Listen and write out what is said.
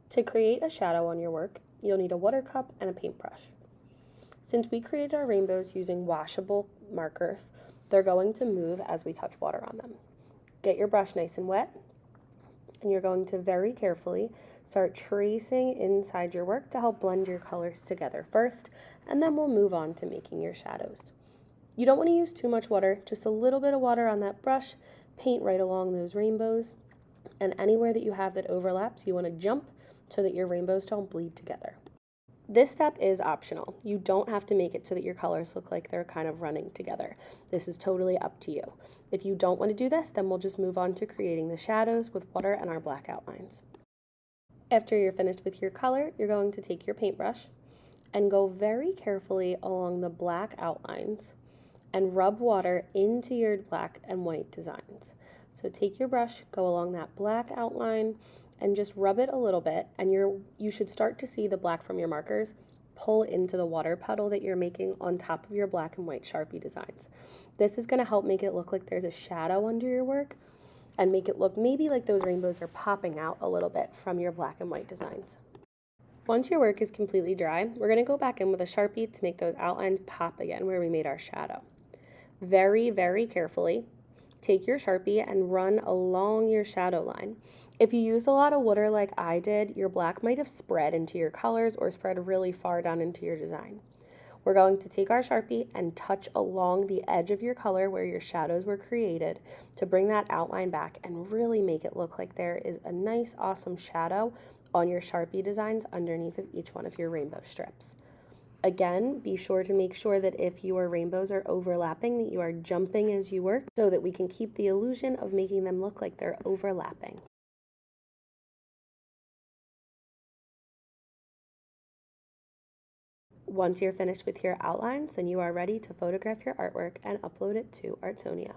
To create a shadow on your work, you'll need a water cup and a paintbrush. Since we created our rainbows using washable markers, they're going to move as we touch water on them. Get your brush nice and wet, and you're going to very carefully start tracing inside your work to help blend your colors together first, and then we'll move on to making your shadows. You don't want to use too much water, just a little bit of water on that brush, paint right along those rainbows, and anywhere that you have that overlaps, you want to jump so that your rainbows don't bleed together. This step is optional. You don't have to make it so that your colors look like they're kind of running together. This is totally up to you. If you don't want to do this, then we'll just move on to creating the shadows with water and our black outlines. After you're finished with your color, you're going to take your paintbrush and go very carefully along the black outlines and rub water into your black and white designs. So take your brush, go along that black outline, and just rub it a little bit, and you should start to see the black from your markers pull into the water puddle that you're making on top of your black and white Sharpie designs. This is going to help make it look like there's a shadow under your work and make it look maybe like those rainbows are popping out a little bit from your black and white designs. Once your work is completely dry, we're going to go back in with a Sharpie to make those outlines pop again where we made our shadow. Very, very carefully, take your Sharpie and run along your shadow line. If you used a lot of water like I did, your black might have spread into your colors or spread really far down into your design. We're going to take our Sharpie and touch along the edge of your color where your shadows were created to bring that outline back and really make it look like there is a nice, awesome shadow on your Sharpie designs underneath of each one of your rainbow strips. Again, be sure to make sure that if your rainbows are overlapping, that you are jumping as you work so that we can keep the illusion of making them look like they're overlapping. Once you're finished with your outlines, then you are ready to photograph your artwork and upload it to Artsonia.